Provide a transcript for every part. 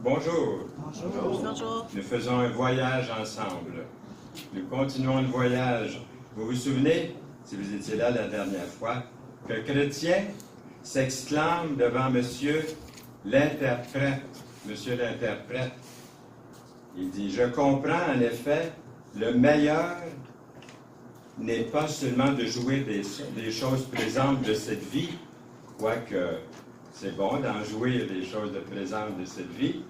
Bonjour. Bonjour. Bonjour. Nous faisons un voyage ensemble. Nous continuons le voyage. Vous vous souvenez, si vous étiez là la dernière fois, que Chrétien s'exclame devant Monsieur l'interprète. Monsieur l'interprète. Il dit, je comprends en effet, le meilleur n'est pas seulement de jouer des choses présentes de cette vie, quoique c'est bon d'en jouir des choses présentes de cette vie.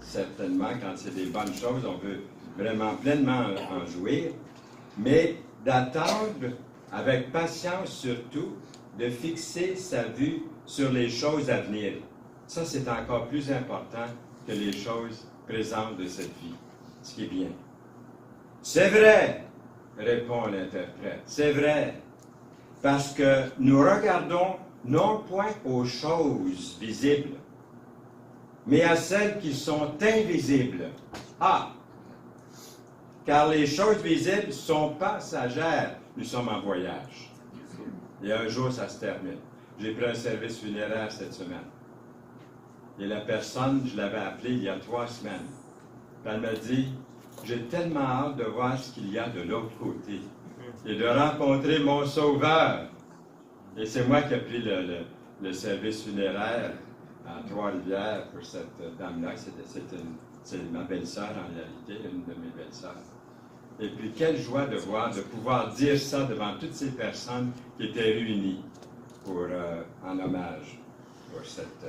Certainement, quand c'est des bonnes choses, on veut vraiment pleinement en jouir, mais d'attendre avec patience surtout, de fixer sa vue sur les choses à venir. Ça, c'est encore plus important que les choses présentes de cette vie, ce qui est bien. C'est vrai, répond l'interprète, c'est vrai, parce que nous regardons non point aux choses visibles, mais à celles qui sont invisibles. Ah! Car les choses visibles sont passagères. Nous sommes en voyage. Et un jour, ça se termine. J'ai pris un service funéraire cette semaine. Et la personne, je l'avais appelée il y a 3 semaines. Elle m'a dit, j'ai tellement hâte de voir ce qu'il y a de l'autre côté et de rencontrer mon sauveur. Et c'est moi qui ai pris le service funéraire à Trois-Rivières pour cette dame-là. C'est ma belle-sœur en réalité, une de mes belles-sœurs. Et puis quelle joie de pouvoir dire ça devant toutes ces personnes qui étaient réunies en hommage pour cette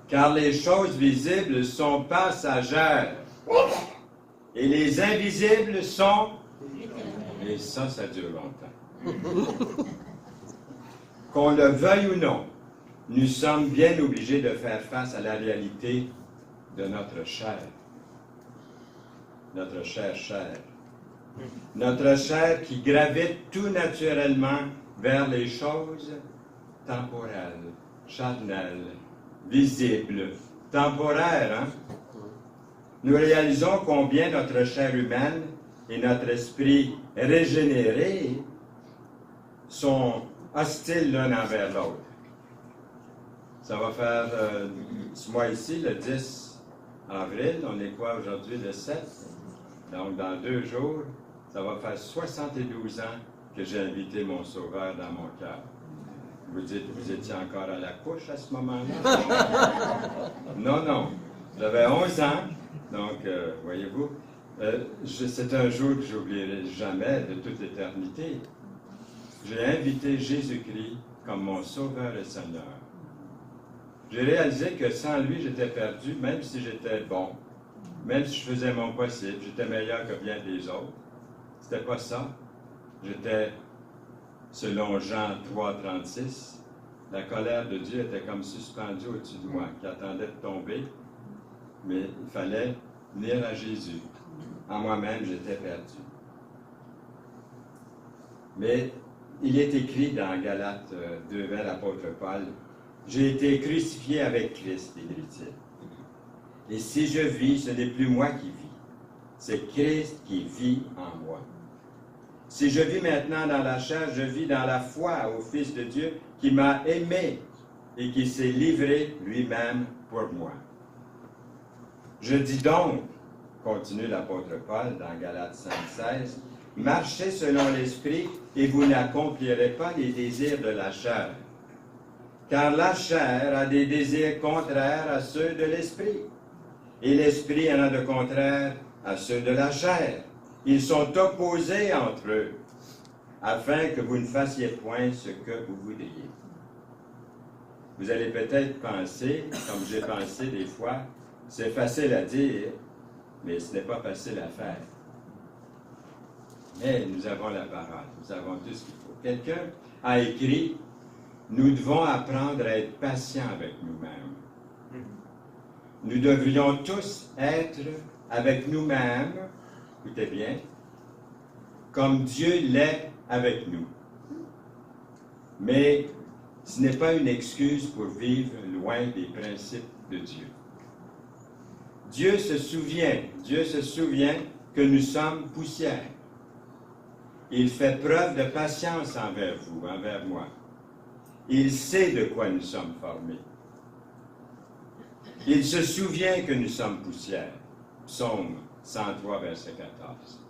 car les choses visibles sont passagères et les invisibles sont... Et ça dure longtemps. Qu'on le veuille ou non, nous sommes bien obligés de faire face à la réalité de notre chair. Notre chair. Notre chair qui gravite tout naturellement vers les choses temporelles, charnelles, visibles, temporaires. Nous réalisons combien notre chair humaine et notre esprit régénéré sont hostiles l'un envers l'autre. Ça va faire, ce mois ici, le 10 avril, on est quoi aujourd'hui, le 7? Donc, dans 2 jours, ça va faire 72 ans que j'ai invité mon Sauveur dans mon cœur. Vous dites, vous étiez encore à la couche à ce moment-là? Non. J'avais 11 ans, donc, voyez-vous, c'est un jour que j'oublierai jamais de toute éternité. J'ai invité Jésus-Christ comme mon Sauveur et Seigneur. J'ai réalisé que sans lui, j'étais perdu, même si j'étais bon, même si je faisais mon possible, j'étais meilleur que bien des autres. C'était pas ça. J'étais, selon Jean 3,36, la colère de Dieu était comme suspendue au-dessus de moi, qui attendait de tomber, mais il fallait venir à Jésus. En moi-même, j'étais perdu. Mais il est écrit dans Galates 2, vers l'apôtre Paul, « J'ai été crucifié avec Christ, » écrit-il. Et si je vis, ce n'est plus moi qui vis, c'est Christ qui vit en moi. Si je vis maintenant dans la chair, je vis dans la foi au Fils de Dieu qui m'a aimé et qui s'est livré lui-même pour moi. Je dis donc, continue l'apôtre Paul dans Galates 5,16, « Marchez selon l'Esprit et vous n'accomplirez pas les désirs de la chair. Car la chair a des désirs contraires à ceux de l'Esprit, et l'Esprit en a de contraires à ceux de la chair. Ils sont opposés entre eux, afin que vous ne fassiez point ce que vous voudriez. » Vous allez peut-être penser, comme j'ai pensé des fois, c'est facile à dire, mais ce n'est pas facile à faire. Mais nous avons la parole, nous avons tout ce qu'il faut. Quelqu'un a écrit, « Nous devons apprendre à être patients avec nous-mêmes. » Nous devrions tous être avec nous-mêmes, écoutez bien, comme Dieu l'est avec nous. Mais ce n'est pas une excuse pour vivre loin des principes de Dieu. Dieu se souvient que nous sommes poussière. Il fait preuve de patience envers vous, envers moi. Il sait de quoi nous sommes formés. Il se souvient que nous sommes poussière. Psaume 103, verset 14.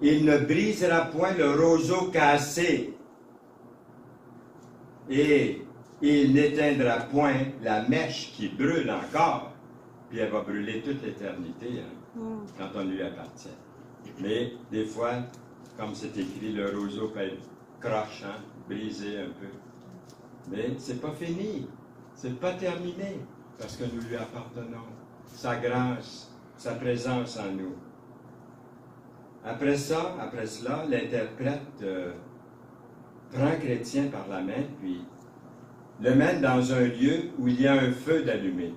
Il ne brisera point le roseau cassé et il n'éteindra point la mèche qui brûle encore. Puis elle va brûler toute l'éternité quand on lui appartient. Mais des fois, comme c'est écrit, le roseau peut être croche, brisé un peu. Mais c'est pas fini, c'est pas terminé, parce que nous lui appartenons. Sa grâce, sa présence en nous. Après cela, l'interprète prend Chrétien par la main, puis le mène dans un lieu où il y a un feu d'allumé,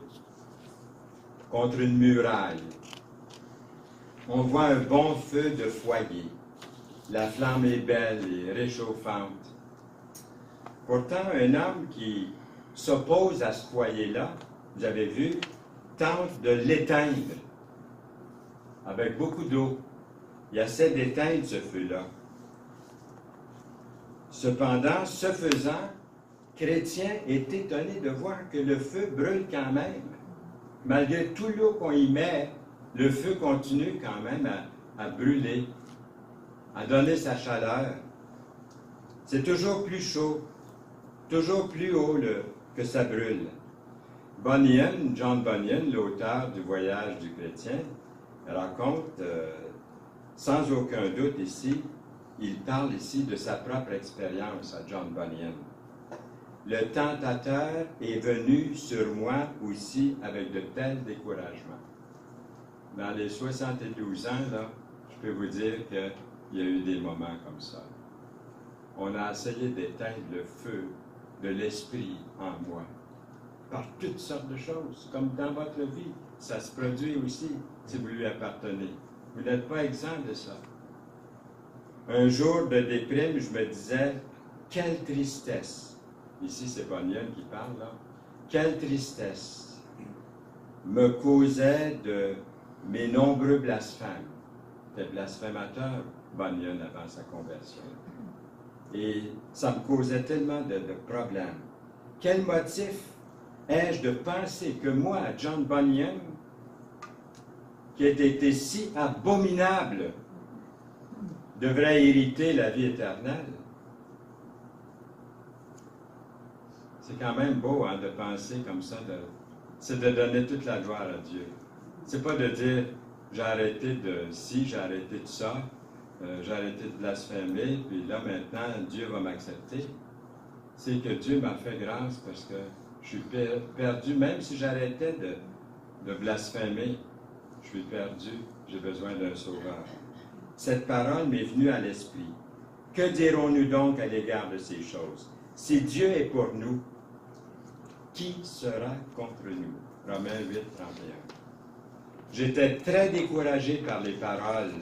contre une muraille. On voit un bon feu de foyer. La flamme est belle et réchauffante. Pourtant, un homme qui s'oppose à ce foyer-là, vous avez vu, tente de l'éteindre avec beaucoup d'eau. Il essaie d'éteindre ce feu-là. Cependant, ce faisant, Chrétien est étonné de voir que le feu brûle quand même. Malgré tout l'eau qu'on y met, le feu continue quand même à brûler, à donner sa chaleur. C'est toujours plus chaud, toujours plus haut que ça brûle. Bunyan, John Bunyan, l'auteur du Voyage du chrétien, raconte, sans aucun doute ici, il parle ici de sa propre expérience à John Bunyan. Le tentateur est venu sur moi aussi avec de tels découragements. Dans les 72 ans, là, je peux vous dire qu'il y a eu des moments comme ça. On a essayé d'éteindre le feu de l'esprit en moi, par toutes sortes de choses, comme dans votre vie. Ça se produit aussi si vous lui appartenez. Vous n'êtes pas exempt de ça. Un jour de déprime, je me disais, quelle tristesse. Ici, c'est Bunyan qui parle, là. Quelle tristesse me causait de mes nombreux blasphèmes. J'étais blasphémateur, Bunyan, avant sa conversion. Et ça me causait tellement de problèmes. Quel motif ai-je de penser que moi, John Bunyan, qui a été si abominable, devrait hériter la vie éternelle? C'est quand même beau de penser comme ça. C'est de donner toute la gloire à Dieu. C'est pas de dire j'ai arrêté de ci, j'ai arrêté de ça, j'ai arrêté de blasphémer, puis là maintenant Dieu va m'accepter. C'est que Dieu m'a fait grâce parce que je suis perdu, même si j'arrêtais de blasphémer, je suis perdu, j'ai besoin d'un sauveur. Cette parole m'est venue à l'esprit. Que dirons-nous donc à l'égard de ces choses? Si Dieu est pour nous, qui sera contre nous? Romains 8, 31. J'étais très découragé par les paroles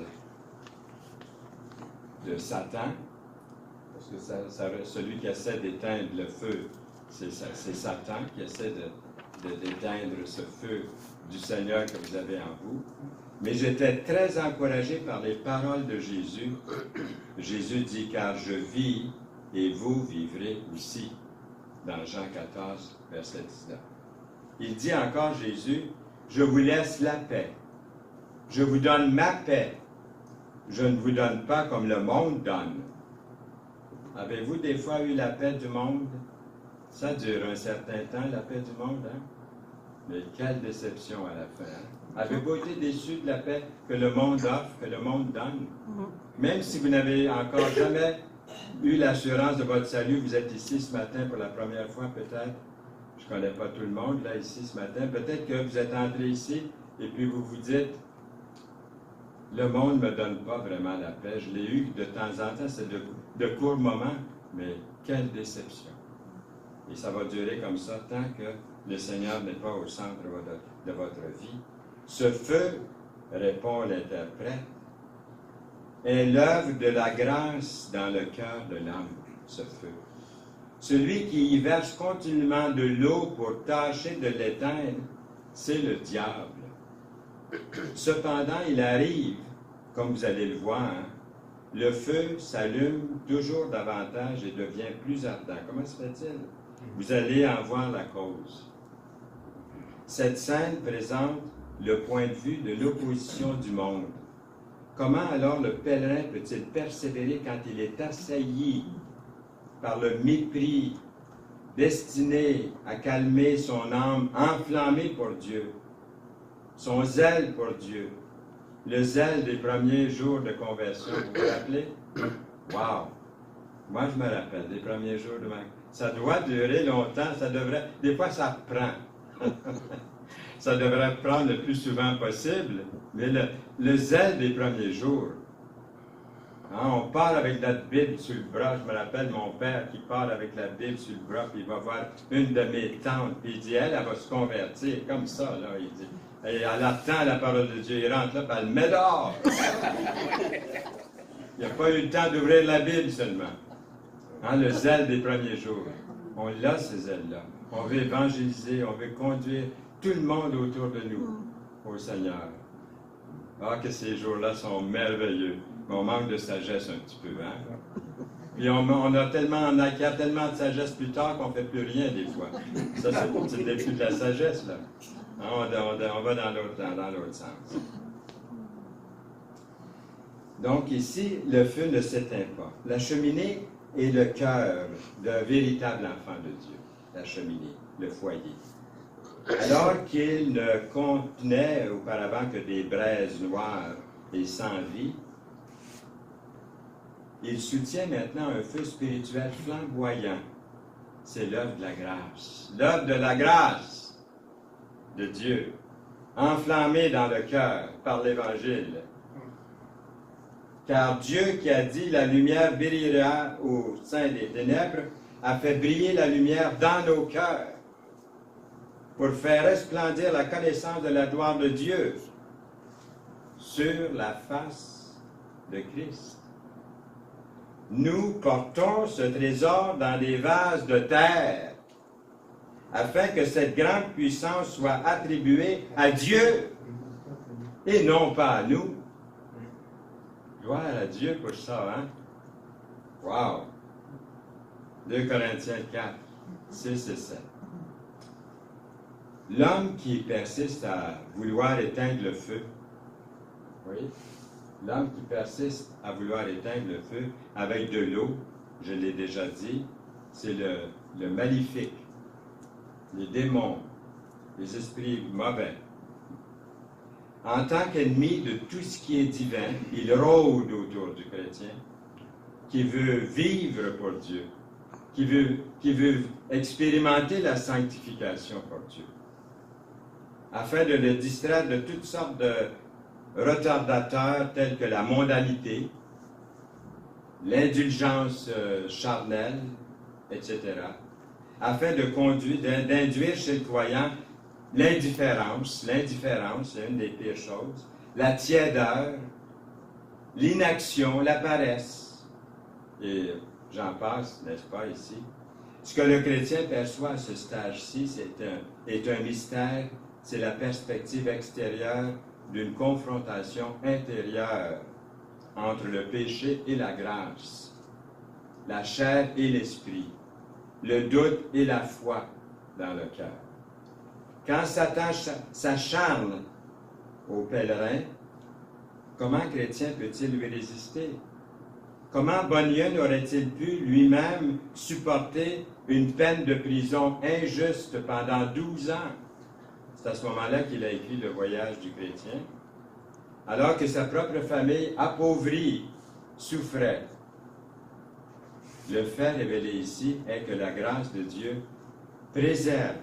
de Satan, parce que celui qui essaie d'éteindre le feu, c'est Satan qui essaie d'éteindre ce feu du Seigneur que vous avez en vous. Mais j'étais très encouragé par les paroles de Jésus. Jésus dit, car je vis et vous vivrez aussi, dans Jean 14, verset 19. Il dit encore, Jésus, je vous laisse la paix. Je vous donne ma paix. Je ne vous donne pas comme le monde donne. Avez-vous des fois eu la paix du monde? Ça dure un certain temps, la paix du monde, hein? Mais quelle déception à la fin, hein? Avez-vous été déçu de la paix que le monde offre, que le monde donne? Même si vous n'avez encore jamais eu l'assurance de votre salut, vous êtes ici ce matin pour la première fois peut-être. Je ne connais pas tout le monde là ici ce matin. Peut-être que vous êtes entré ici et puis vous vous dites, le monde ne me donne pas vraiment la paix. Je l'ai eu de temps en temps, c'est de courts moments, mais quelle déception. Et ça va durer comme ça tant que le Seigneur n'est pas au centre de votre vie. Ce feu, répond l'interprète, est l'œuvre de la grâce dans le cœur de l'homme, ce feu. Celui qui y verse continuellement de l'eau pour tâcher de l'éteindre, c'est le diable. Cependant, il arrive, comme vous allez le voir, le feu s'allume toujours davantage et devient plus ardent. Comment se fait-il? Vous allez en voir la cause. Cette scène présente le point de vue de l'opposition du monde. Comment alors le pèlerin peut-il persévérer quand il est assailli par le mépris destiné à calmer son âme enflammée pour Dieu, son zèle pour Dieu, le zèle des premiers jours de conversion, vous vous rappelez? Wow! Moi, je me rappelle des premiers jours de ma... Ça doit durer longtemps, ça devrait... Des fois, ça prend. Ça devrait prendre le plus souvent possible, mais le zèle des premiers jours. Hein, on part avec notre Bible sur le bras. Je me rappelle mon père qui part avec la Bible sur le bras, puis il va voir une de mes tantes, puis il dit, elle va se convertir, comme ça, là, il dit. Et elle attend la parole de Dieu, il rentre là, puis elle le met dehors. Il n'a pas eu le temps d'ouvrir la Bible seulement. Hein, le zèle des premiers jours. On l'a, ce zèle-là. On veut évangéliser, on veut conduire tout le monde autour de nous au Seigneur. Ah, que ces jours-là sont merveilleux. Mais on manque de sagesse un petit peu, hein? Puis on acquiert tellement de sagesse plus tard qu'on ne fait plus rien des fois. Ça, c'est le début de la sagesse, là. Hein, on va dans l'autre sens. Donc ici, le feu ne s'éteint pas. La cheminée est le cœur d'un véritable enfant de Dieu. La cheminée, le foyer. Alors qu'il ne contenait auparavant que des braises noires et sans vie, il soutient maintenant un feu spirituel flamboyant. C'est l'œuvre de la grâce. L'œuvre de la grâce de Dieu, enflammée dans le cœur par l'Évangile. Car Dieu qui a dit « La lumière brillera au sein des ténèbres » a fait briller la lumière dans nos cœurs pour faire resplendir la connaissance de la gloire de Dieu sur la face de Christ. Nous portons ce trésor dans des vases de terre, afin que cette grande puissance soit attribuée à Dieu, et non pas à nous. Gloire à Dieu pour ça, hein? Wow! 2 Corinthiens 4, 6 et 7. L'homme qui persiste à vouloir éteindre le feu, oui, l'homme qui persiste à vouloir éteindre le feu avec de l'eau, je l'ai déjà dit, c'est le maléfique, les démons, les esprits mauvais. En tant qu'ennemi de tout ce qui est divin, il rôde autour du chrétien, qui veut vivre pour Dieu, qui veut expérimenter la sanctification pour Dieu, afin de le distraire de toutes sortes de retardateurs tels que la mondanité, l'indulgence charnelle, etc., afin d'induire chez le croyant l'indifférence, c'est une des pires choses, la tiédeur, l'inaction, la paresse, et j'en passe, n'est-ce pas, ici. Ce que le chrétien perçoit à ce stage-ci est un mystère, c'est la perspective extérieure d'une confrontation intérieure entre le péché et la grâce, la chair et l'esprit, le doute et la foi dans le cœur. Quand Satan s'acharne au pèlerin, comment un chrétien peut-il lui résister? Comment Bunyan aurait-il pu lui-même supporter une peine de prison injuste pendant 12 ans? C'est à ce moment-là qu'il a écrit Le Voyage du chrétien. Alors que sa propre famille appauvrie souffrait. Le fait révélé ici est que la grâce de Dieu préserve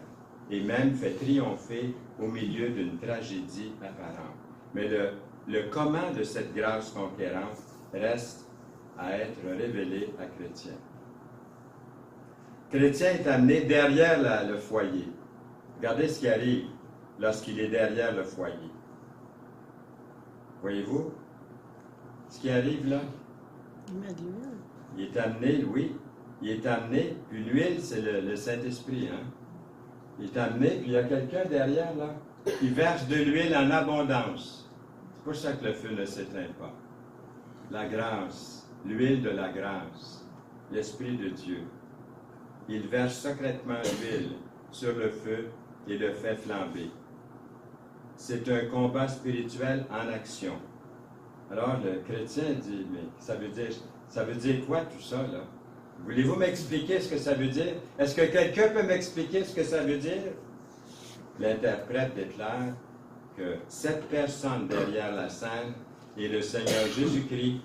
et même fait triompher au milieu d'une tragédie apparente. Mais le comment de cette grâce conquérante reste à être révélé à Chrétien. Chrétien est amené derrière le foyer. Regardez ce qui arrive lorsqu'il est derrière le foyer. Voyez-vous ce qui arrive là? Il est amené, oui. Il est amené, puis l'huile, c'est le Saint-Esprit, hein? Il est amené, puis il y a quelqu'un derrière, là, qui verse de l'huile en abondance. C'est pour ça que le feu ne s'éteint pas. La grâce, l'huile de la grâce, l'Esprit de Dieu. Il verse secrètement l'huile sur le feu et le fait flamber. C'est un combat spirituel en action. Alors le chrétien dit, mais ça veut dire quoi tout ça, là? Voulez-vous m'expliquer ce que ça veut dire? Est-ce que quelqu'un peut m'expliquer ce que ça veut dire? L'interprète déclare que cette personne derrière la scène est le Seigneur Jésus-Christ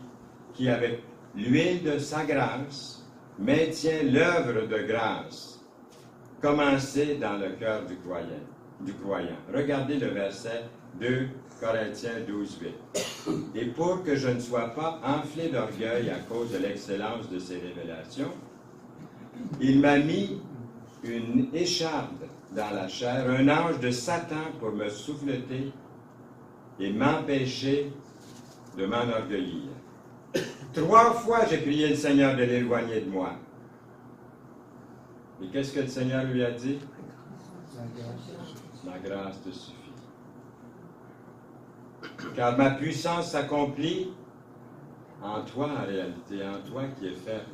qui, avec l'huile de sa grâce, maintient l'œuvre de grâce commencée dans le cœur du croyant. Regardez le verset 2 Corinthiens 12, 8. Et pour que je ne sois pas enflé d'orgueil à cause de l'excellence de ces révélations, il m'a mis une écharpe dans la chair, un ange de Satan pour me souffleter et m'empêcher de m'enorgueillir. 3 fois, j'ai prié le Seigneur de l'éloigner de moi. Et qu'est-ce que le Seigneur lui a dit? Ma grâce te suffit. Car ma puissance s'accomplit en toi, en réalité, en toi qui es faible.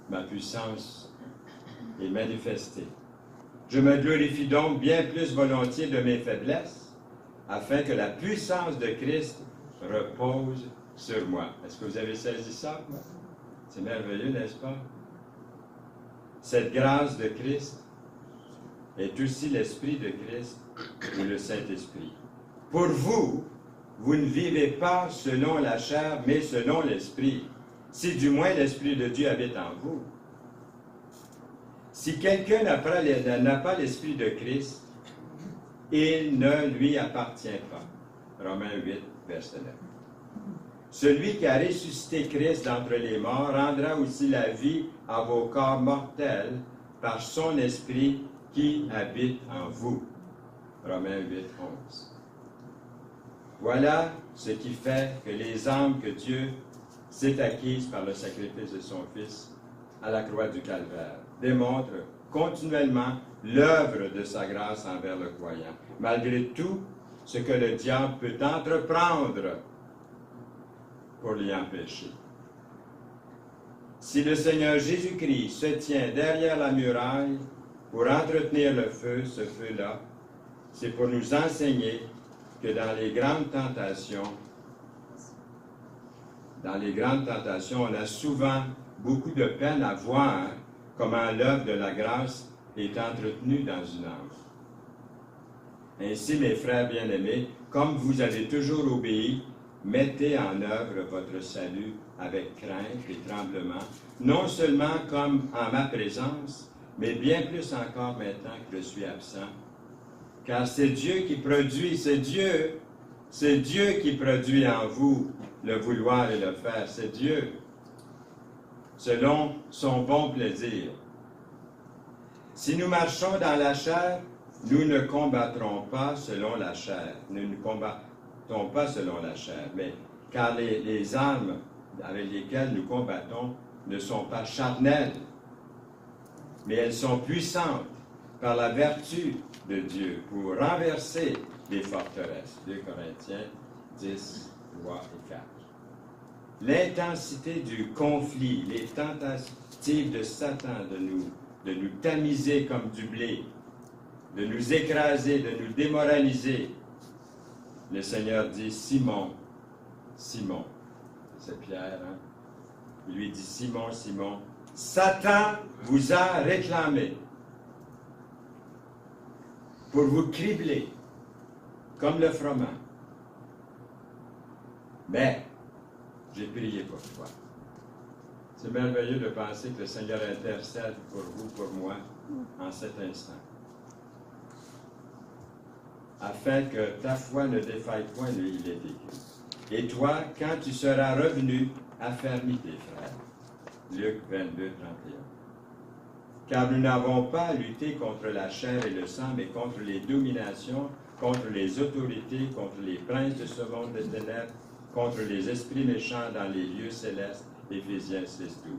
Ma puissance est manifestée. Je me glorifie donc bien plus volontiers de mes faiblesses, afin que la puissance de Christ repose sur moi. Est-ce que vous avez saisi ça? C'est merveilleux, n'est-ce pas? Cette grâce de Christ est aussi l'Esprit de Christ ou le Saint-Esprit. Pour vous, vous ne vivez pas selon la chair, mais selon l'Esprit, si du moins l'Esprit de Dieu habite en vous. Si quelqu'un n'a pas l'Esprit de Christ, il ne lui appartient pas. Romains 8, verset 9. Celui qui a ressuscité Christ d'entre les morts rendra aussi la vie à vos corps mortels par son Esprit qui habite en vous. Romains 8, 11. Voilà ce qui fait que les âmes que Dieu s'est acquises par le sacrifice de son Fils à la croix du Calvaire démontrent continuellement l'œuvre de sa grâce envers le croyant, malgré tout ce que le diable peut entreprendre pour l'y empêcher. Si le Seigneur Jésus-Christ se tient derrière la muraille pour entretenir le feu, ce feu-là, c'est pour nous enseigner que dans les grandes tentations, on a souvent beaucoup de peine à voir comment l'œuvre de la grâce est entretenue dans une âme. Ainsi, mes frères bien-aimés, comme vous avez toujours obéi, mettez en œuvre votre salut avec crainte et tremblement, non seulement comme en ma présence, mais bien plus encore maintenant que je suis absent. Car c'est Dieu qui produit, c'est Dieu qui produit en vous le vouloir et le faire, c'est Dieu, selon son bon plaisir. Si nous marchons dans la chair, nous ne combattrons pas selon la chair. Nous ne combattons pas selon la chair, mais car les armes avec lesquelles nous combattons ne sont pas charnelles, mais elles sont puissantes par la vertu de Dieu pour renverser les forteresses. 2 Corinthiens 10, 3 et 4. L'intensité du conflit, les tentatives de Satan de nous tamiser comme du blé, de nous écraser, de nous démoraliser. Le Seigneur dit, Simon, Simon, c'est Pierre, hein? Il lui dit, Simon, Simon, Satan vous a réclamé pour vous cribler comme le froment. Mais j'ai prié pour toi. C'est merveilleux de penser que le Seigneur intercède pour vous, pour moi, en cet instant. Afin que ta foi ne défaille point, il est écrit. Et toi, quand tu seras revenu, affermis tes frères. Luc 22, 31. Car nous n'avons pas à lutter contre la chair et le sang, mais contre les dominations, contre les autorités, contre les princes de ce monde des ténèbres, contre les esprits méchants dans les lieux célestes. Éphésiens 6, 12.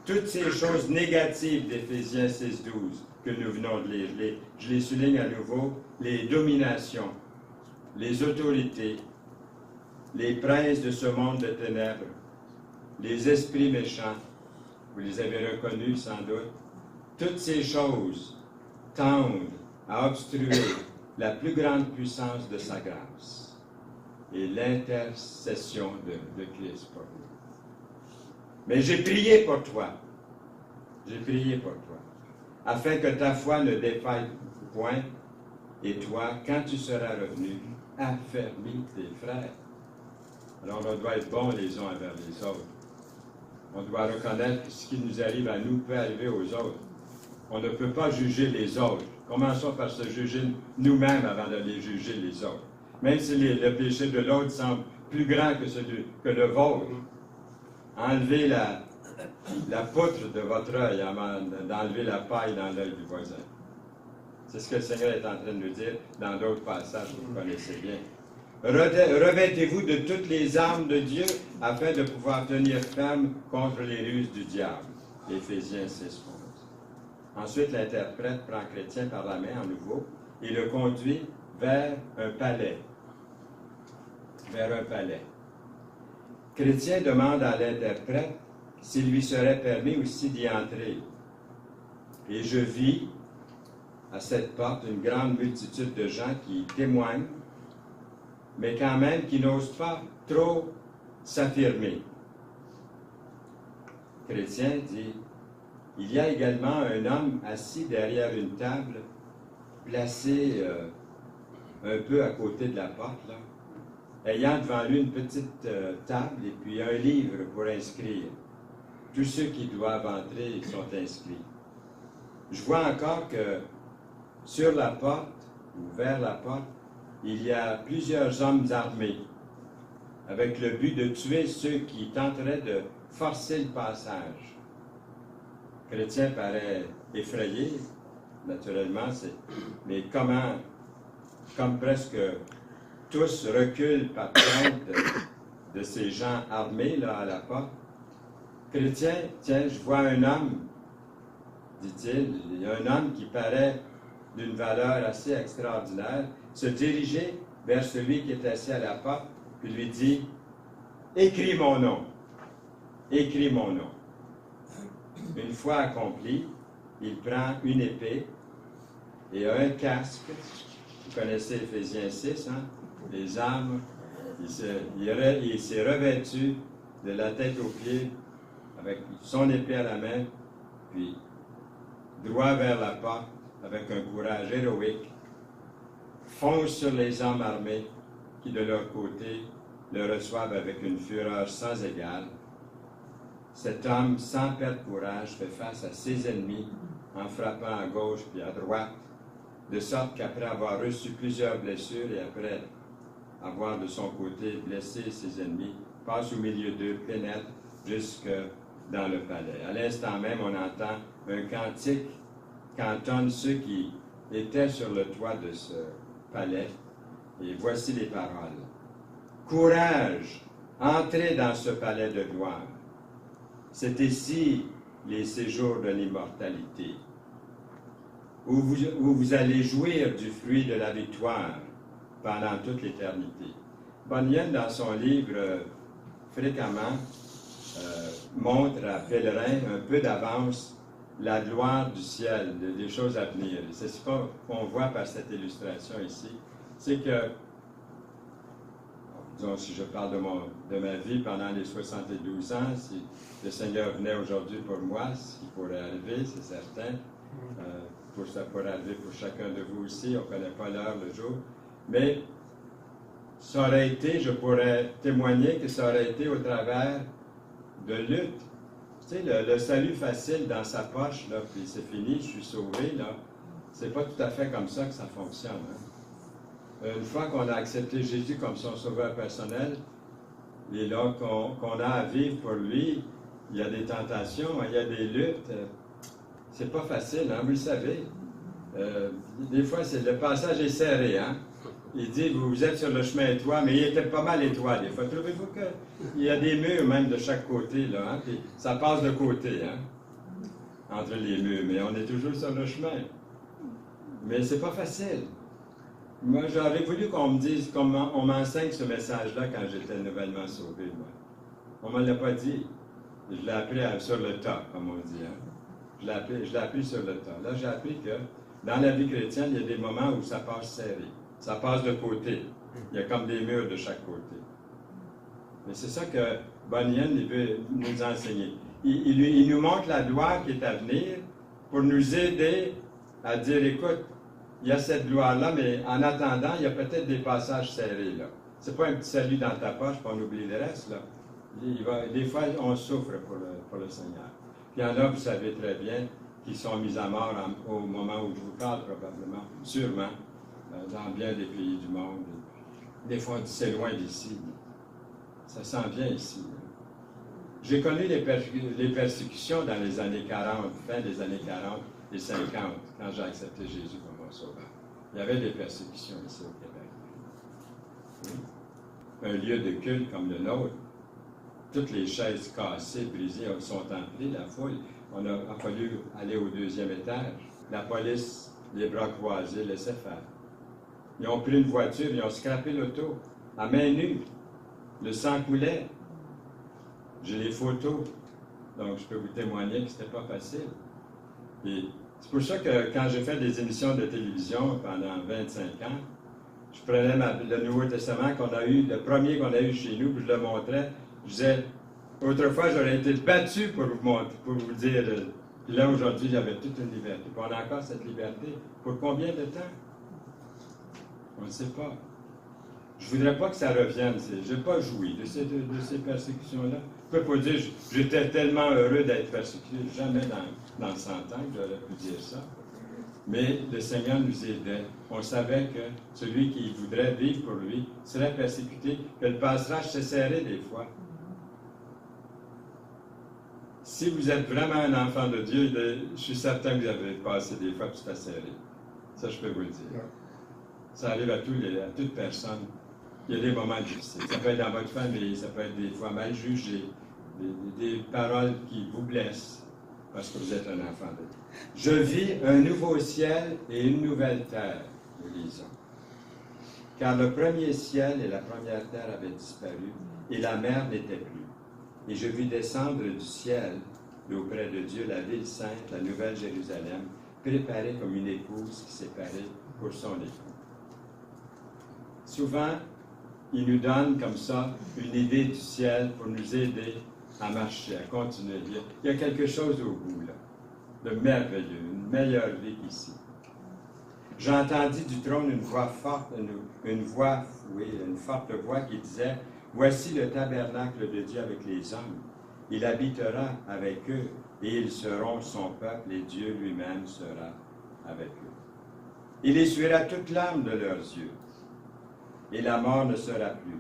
Toutes ces choses négatives d'Éphésiens 6, 12 que nous venons de lire, je les souligne à nouveau, les dominations, les autorités, les princes de ce monde de ténèbres, les esprits méchants, vous les avez reconnus sans doute, toutes ces choses tendent à obstruer la plus grande puissance de sa grâce et l'intercession de Christ pour nous. Mais j'ai prié pour toi. J'ai prié pour toi, afin que ta foi ne défaille point, et toi, quand tu seras revenu, affermis tes frères. Alors, on doit être bons les uns envers les autres. On doit reconnaître que ce qui nous arrive à nous peut arriver aux autres. On ne peut pas juger les autres. Commençons par se juger nous-mêmes avant d'aller juger les autres. Même si le péché de l'autre semble plus grand que le vôtre, enlevez la poutre de votre œil avant d'enlever la paille dans l'œil du voisin. C'est ce que le Seigneur est en train de nous dire dans d'autres passages que vous connaissez bien. Revêtez-vous de toutes les armes de Dieu afin de pouvoir tenir ferme contre les ruses du diable. Éphésiens 6, 11. Ensuite, l'interprète prend Chrétien par la main à nouveau et le conduit vers un palais. Vers un palais. Chrétien demande à l'interprète s'il lui serait permis aussi d'y entrer. Et je vis à cette porte une grande multitude de gens qui témoignent, mais quand même qui n'osent pas trop s'affirmer. Chrétien dit, il y a également un homme assis derrière une table, placé un peu à côté de la porte, là, ayant devant lui une petite table et puis un livre pour inscrire. Tous ceux qui doivent entrer sont inscrits. Je vois encore que sur la porte, ou vers la porte, il y a plusieurs hommes armés, avec le but de tuer ceux qui tenteraient de forcer le passage. Chrétien paraît effrayé, naturellement, mais comme presque tous reculent par crainte de ces gens armés là à la porte. Chrétien, tiens, je vois un homme, dit-il, il y a un homme qui paraît d'une valeur assez extraordinaire, se diriger vers celui qui est assis à la porte, puis lui dit, « Écris mon nom, écris mon nom. » Une fois accompli, il prend une épée et un casque. Vous connaissez Éphésiens 6, hein? Les armes. Il s'est revêtu de la tête aux pieds avec son épée à la main, puis droit vers la porte avec un courage héroïque, fonce sur les hommes armés qui, de leur côté, le reçoivent avec une fureur sans égale. Cet homme, sans perdre courage, fait face à ses ennemis en frappant à gauche puis à droite, de sorte qu'après avoir reçu plusieurs blessures et après avoir de son côté blessé ses ennemis, passe au milieu d'eux, pénètre jusque dans le palais. À l'instant même, on entend un cantique qu'entonnent ceux qui étaient sur le toit de ce palais. Et voici les paroles. « Courage, entrez dans ce palais de gloire. C'est ici les séjours de l'immortalité, où vous allez jouir du fruit de la victoire pendant toute l'éternité. » Bunyan, dans son livre, fréquemment montre à pèlerins un peu d'avance la gloire du ciel, des choses à venir. C'est ce qu'on voit par cette illustration ici. C'est que, disons, si je parle de ma vie pendant les 72 ans, si le Seigneur venait aujourd'hui pour moi, ce qui pourrait arriver, c'est certain, ça pourrait arriver pour chacun de vous aussi, on ne connaît pas l'heure, le jour, mais ça aurait été, je pourrais témoigner que ça aurait été au travers de luttes. Tu sais, le salut facile dans sa poche, là, puis c'est fini, je suis sauvé, là, c'est pas tout à fait comme ça que ça fonctionne. Hein? Une fois qu'on a accepté Jésus comme son sauveur personnel, et là qu'on a à vivre pour lui, il y a des tentations, il y a des luttes. C'est pas facile, hein, vous le savez. Des fois, le passage est serré, hein. Il dit, vous êtes sur le chemin étroit, mais il était pas mal étroit des fois. Trouvez-vous qu'il y a des murs même de chaque côté, là, hein, puis ça passe de côté, hein, entre les murs, mais on est toujours sur le chemin. Mais c'est pas facile. Moi, j'aurais voulu qu'on me dise, on m'enseigne ce message-là quand j'étais nouvellement sauvé, moi. On ne me l'a pas dit. Je l'ai appris sur le tas, comme on dit, hein. Je l'ai appris sur le tas. Là, j'ai appris que Dans la vie chrétienne, il y a des moments où ça passe serré. Ça passe de côté. Il y a comme des murs de chaque côté. Mais c'est ça que Bunyan veut nous enseigner. Il nous montre la gloire qui est à venir pour nous aider à dire, écoute, il y a cette gloire-là, mais en attendant, il y a peut-être des passages serrés, là. C'est pas un petit salut dans ta poche, puis on oublie le reste, là. Des fois, on souffre pour le Seigneur. Puis il y en a, vous savez très bien, qui sont mis à mort au moment où je vous parle, probablement, sûrement, dans bien des pays du monde. Des fois, on dit, c'est loin d'ici. Ça s'en vient ici. J'ai connu les persécutions dans les années 40, fin des années 40 et 50, quand j'ai accepté Jésus comme mon sauveur. Il y avait des persécutions ici au Québec. Oui. Un lieu de culte comme le nôtre, toutes les chaises cassées, brisées, sont entrées, la foule. On a fallu aller au 2e étage. La police, les bras croisés, laissait faire. Ils ont pris une voiture, ils ont scrappé l'auto, à main nue. Le sang coulait. J'ai les photos. Donc, je peux vous témoigner que ce n'était pas facile. Et c'est pour ça que quand j'ai fait des émissions de télévision pendant 25 ans, je prenais le Nouveau Testament qu'on a eu, le premier qu'on a eu chez nous, puis je le montrais. Je disais, autrefois, j'aurais été battu pour vous dire. Puis là, aujourd'hui, j'avais toute une liberté. Puis on a encore cette liberté. Pour combien de temps? On ne sait pas. Je ne voudrais pas que ça revienne. Je n'ai pas joui de ces persécutions-là. Je ne peux pas dire j'étais tellement heureux d'être persécuté. Jamais dans 100 ans que j'aurais pu dire ça. Mais le Seigneur nous aidait. On savait que celui qui voudrait vivre pour lui serait persécuté, que le passage se serrait des fois. Si vous êtes vraiment un enfant de Dieu, je suis certain que vous avez passé des fois, puis c'est serré. Ça, je peux vous le dire. Ça arrive à toute personne. Il y a des moments difficiles. Ça peut être dans votre famille, ça peut être des fois mal jugé, des paroles qui vous blessent parce que vous êtes un enfant de Dieu. Je vis un nouveau ciel et une nouvelle terre, nous lisons. Car le premier ciel et la première terre avaient disparu et la mer n'était plus. Et je vis descendre du ciel, d'auprès de Dieu, la ville sainte, la nouvelle Jérusalem, préparée comme une épouse qui s'est parée pour son époux. Souvent, il nous donne comme ça une idée du ciel pour nous aider à marcher, à continuer. Il y a quelque chose au bout, là, de merveilleux, une meilleure vie qu'ici. J'entendis du trône une voix forte, une forte voix qui disait, « Voici le tabernacle de Dieu avec les hommes. Il habitera avec eux, et ils seront son peuple, et Dieu lui-même sera avec eux. Il essuiera toute larme de leurs yeux, et la mort ne sera plus.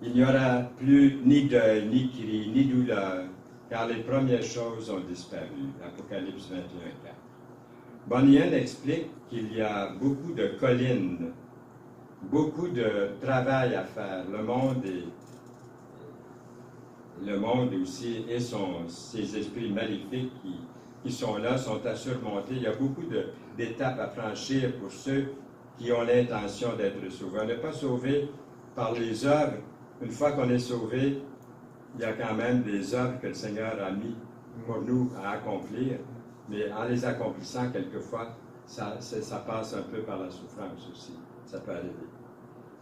Il n'y aura plus ni deuil, ni cri, ni douleur, car les premières choses ont disparu. » Apocalypse 21, 4. Bunyan explique qu'il y a beaucoup de collines, beaucoup de travail à faire. Le monde aussi et ses esprits maléfiques qui sont là, sont à surmonter. Il y a beaucoup d'étapes à franchir pour ceux qui ont l'intention d'être sauvés. On n'est pas sauvé par les œuvres. Une fois qu'on est sauvé, il y a quand même des œuvres que le Seigneur a mis pour nous à accomplir. Mais en les accomplissant, quelquefois, ça passe un peu par la souffrance aussi. Ça peut arriver.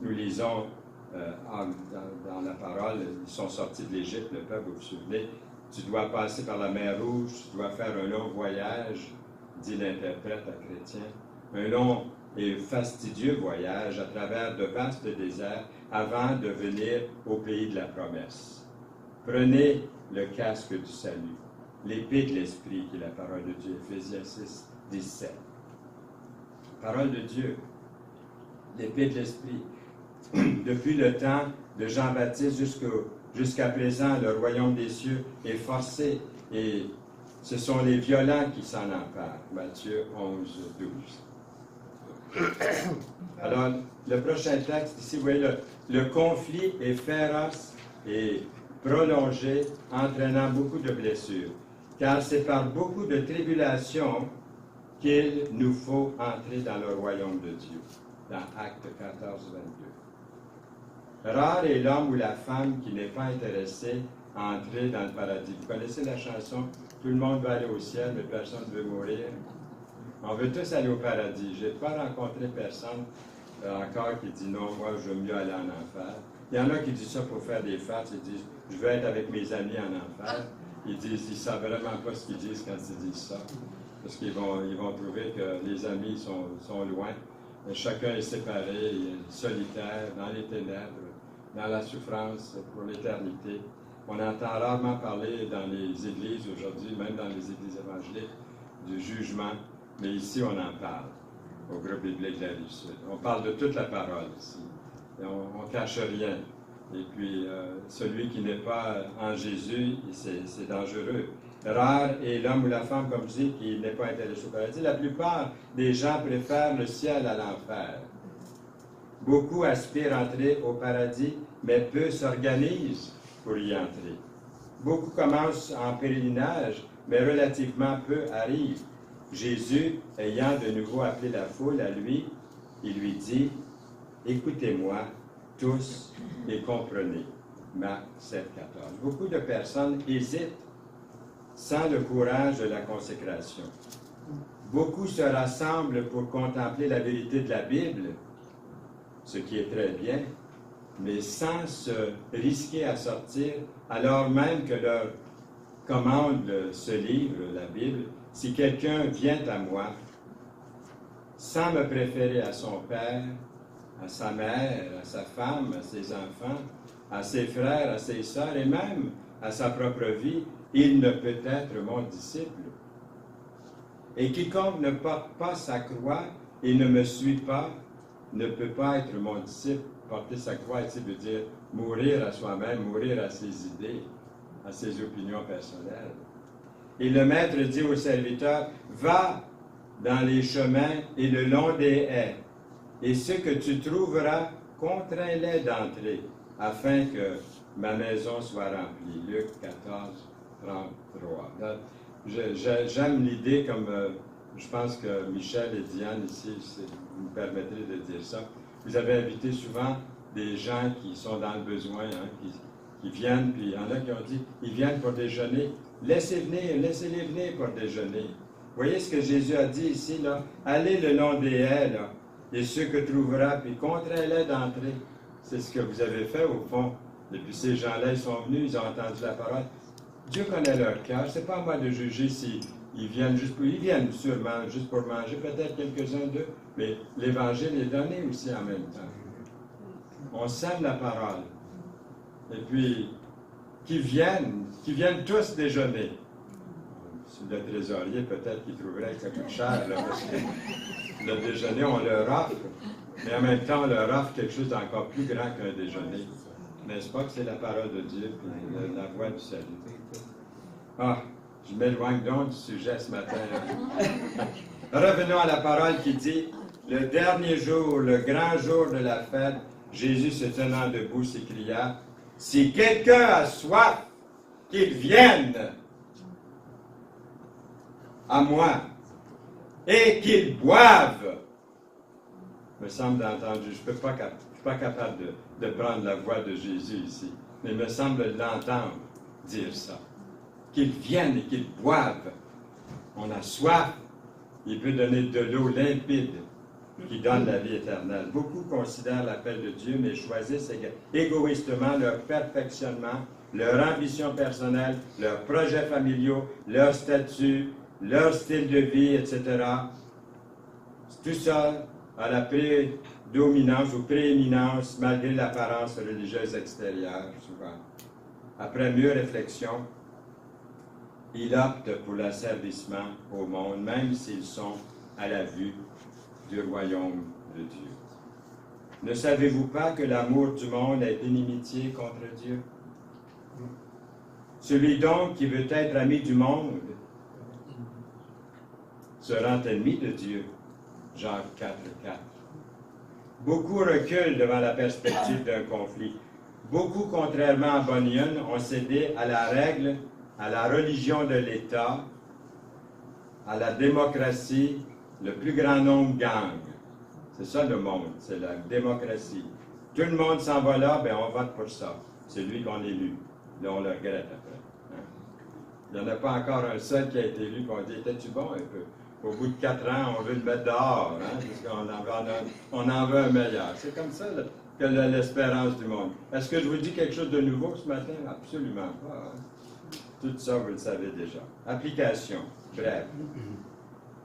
Nous lisons dans la parole, ils sont sortis de l'Égypte, le peuple, vous vous souvenez, tu dois passer par la mer Rouge, tu dois faire un long voyage, dit l'interprète à Chrétien, un long et fastidieux voyage à travers de vastes déserts avant de venir au pays de la promesse. Prenez le casque du salut, l'épée de l'Esprit, qui est la parole de Dieu, Éphésiens 6, 17. Parole de Dieu, l'épée de l'Esprit. Depuis le temps de Jean-Baptiste jusqu'à présent, le royaume des cieux est forcé et ce sont les violents qui s'en emparent. Matthieu 11, 12. Alors, le prochain texte, ici, vous voyez, le conflit est féroce et prolongé, entraînant beaucoup de blessures. Car c'est par beaucoup de tribulations qu'il nous faut entrer dans le royaume de Dieu. Dans Actes 14, 22. Rare est l'homme ou la femme qui n'est pas intéressé à entrer dans le paradis. Vous connaissez la chanson « Tout le monde va aller au ciel, mais personne ne veut mourir ». On veut tous aller au paradis. Je n'ai pas rencontré personne encore qui dit non, moi je veux mieux aller en enfer. Il y en a qui disent ça pour faire des farces. Ils disent je veux être avec mes amis en enfer. Ils savent vraiment pas ce qu'ils disent quand ils disent ça. Parce qu'ils vont trouver que les amis sont loin. Chacun est séparé, solitaire, dans les ténèbres, dans la souffrance pour l'éternité. On entend rarement parler dans les églises aujourd'hui, même dans les églises évangéliques, du jugement. Mais ici, on en parle, au groupe biblique de la Rive-Sud. On parle de toute la parole ici. Et on ne cache rien. Et puis, celui qui n'est pas en Jésus, c'est dangereux. Rare est l'homme ou la femme, comme je dis, qui n'est pas intéressé au paradis. La plupart des gens préfèrent le ciel à l'enfer. Beaucoup aspirent à entrer au paradis, mais peu s'organisent pour y entrer. Beaucoup commencent en pèlerinage, mais relativement peu arrivent. Jésus, ayant de nouveau appelé la foule à lui, il lui dit, « Écoutez-moi tous et comprenez. » Marc 7, 14. Beaucoup de personnes hésitent sans le courage de la consécration. Beaucoup se rassemblent pour contempler la vérité de la Bible, ce qui est très bien, mais sans se risquer à sortir, alors même que leur commande ce livre, la Bible, si quelqu'un vient à moi, sans me préférer à son père, à sa mère, à sa femme, à ses enfants, à ses frères, à ses sœurs et même à sa propre vie, il ne peut être mon disciple. Et quiconque ne porte pas sa croix et ne me suit pas, ne peut pas être mon disciple. Porter sa croix, ici veut dire mourir à soi-même, mourir à ses idées, à ses opinions personnelles. Et le maître dit au serviteur, va dans les chemins et le long des haies, et ce que tu trouveras, contrains-les d'entrer, afin que ma maison soit remplie. Luc 14, 33. Là, j'aime l'idée, comme je pense que Michel et Diane ici, vous me permettrez de dire ça. Vous avez invité souvent des gens qui sont dans le besoin, qui viennent, puis il y en a qui ont dit, ils viennent pour déjeuner. Laissez-les venir pour déjeuner. Vous voyez ce que Jésus a dit ici, là? Allez le long des haies, là, et ceux que trouvera, puis contrains-les d'entrer. C'est ce que vous avez fait, au fond. Et puis ces gens-là, ils sont venus, ils ont entendu la parole. Dieu connaît leur cœur. C'est pas à moi de juger s'ils viennent juste pour... Ils viennent sûrement juste pour manger, peut-être quelques-uns d'eux, mais l'Évangile est donné aussi en même temps. On sème la parole. Et puis, qui viennent tous déjeuner. Le trésorier, peut-être qu'il trouverait que ça coûte cher, là, parce que le déjeuner, on leur offre, mais en même temps, on leur offre quelque chose d'encore plus grand qu'un déjeuner. N'est-ce pas que c'est la parole de Dieu, puis la voie du salut? Ah, je m'éloigne donc du sujet ce matin. Revenons à la parole qui dit, le dernier jour, le grand jour de la fête, Jésus se tenant debout s'écria, « Si quelqu'un a soif, qu'il vienne à moi et qu'il boive. » Il me semble d'entendre, je ne suis pas capable de prendre la voix de Jésus ici, mais il me semble l'entendre dire ça. Qu'il vienne et qu'il boive. On a soif, il peut donner de l'eau limpide qui donne la vie éternelle. Beaucoup considèrent l'appel de Dieu, mais choisissent égoïstement leur perfectionnement, leur ambition personnelle, leurs projets familiaux, leur statut, leur style de vie, etc. Tout ça à la prédominance ou prééminence malgré l'apparence religieuse extérieure, souvent. Après mieux réflexion, ils optent pour l'asservissement au monde, même s'ils sont à la vue du royaume de Dieu. Ne savez-vous pas que l'amour du monde est inimitié contre Dieu? Celui donc qui veut être ami du monde se rend ennemi de Dieu. Jacques 4, 4. Beaucoup reculent devant la perspective d'un conflit. Beaucoup, contrairement à Bunyan, ont cédé à la règle, à la religion de l'État, à la démocratie. Le plus grand nombre gagne. C'est ça le monde, c'est la démocratie. Tout le monde s'en va là, bien on vote pour ça. C'est lui qu'on élu. Là, on le regrette après. Hein? Il n'y en a pas encore un seul qui a été élu, qu'on dit, étais-tu bon un peu? Au bout de 4 ans, on veut le mettre dehors, hein, parce qu'on en veut un meilleur. C'est comme ça là, que l'espérance du monde. Est-ce que je vous dis quelque chose de nouveau ce matin? Absolument pas. Hein. Tout ça, vous le savez déjà. Application. Bref.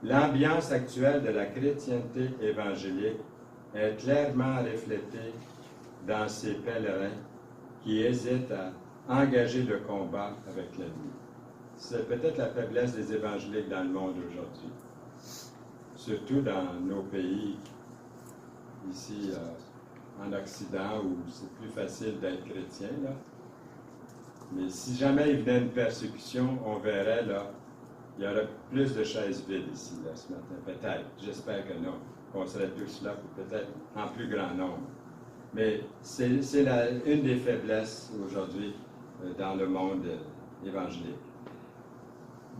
L'ambiance actuelle de la chrétienté évangélique est clairement reflétée dans ces pèlerins qui hésitent à engager le combat avec l'ennemi. C'est peut-être la faiblesse des évangéliques dans le monde aujourd'hui. Surtout dans nos pays, ici en Occident, où c'est plus facile d'être chrétien. Là. Mais si jamais il venait une persécution, on verrait, là, il y aurait plus de chaises vides ici, là, ce matin. Peut-être, j'espère que non, qu'on serait tous là, peut-être en plus grand nombre. Mais c'est une des faiblesses aujourd'hui dans le monde évangélique.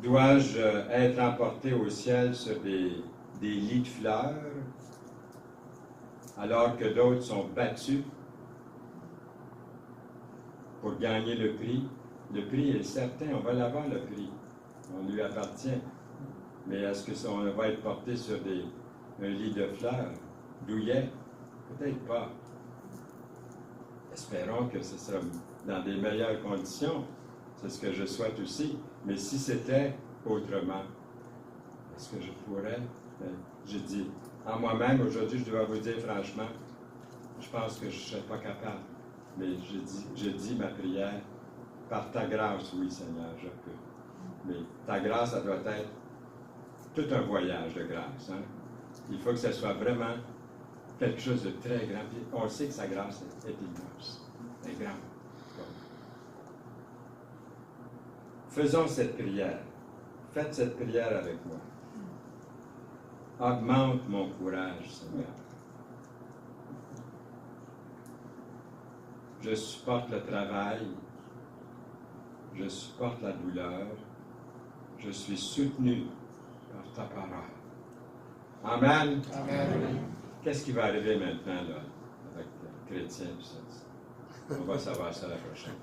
Dois-je être emporté au ciel sur des lits de fleurs, alors que d'autres sont battus pour gagner le prix? Le prix est certain, on va l'avoir le prix. On lui appartient. Mais est-ce qu'on va être porté sur un lit de fleurs, douillet? Peut-être pas. Espérons que ce sera dans des meilleures conditions. C'est ce que je souhaite aussi. Mais si c'était autrement, est-ce que je pourrais? J'ai dit, en moi-même, aujourd'hui, je dois vous dire franchement, je pense que je ne serais pas capable. Mais je dis ma prière, par ta grâce, oui, Seigneur, je peux. Mais ta grâce, ça doit être tout un voyage de grâce. Hein? Il faut que ce soit vraiment quelque chose de très grand. Puis on sait que sa grâce est immense, est grande. Faisons cette prière. Faites cette prière avec moi. Augmente mon courage, Seigneur. Je supporte le travail. Je supporte la douleur. Je suis soutenu par ta parole. Amen. Amen. Qu'est-ce qui va arriver maintenant, là, avec le chrétien? On va savoir ça la prochaine.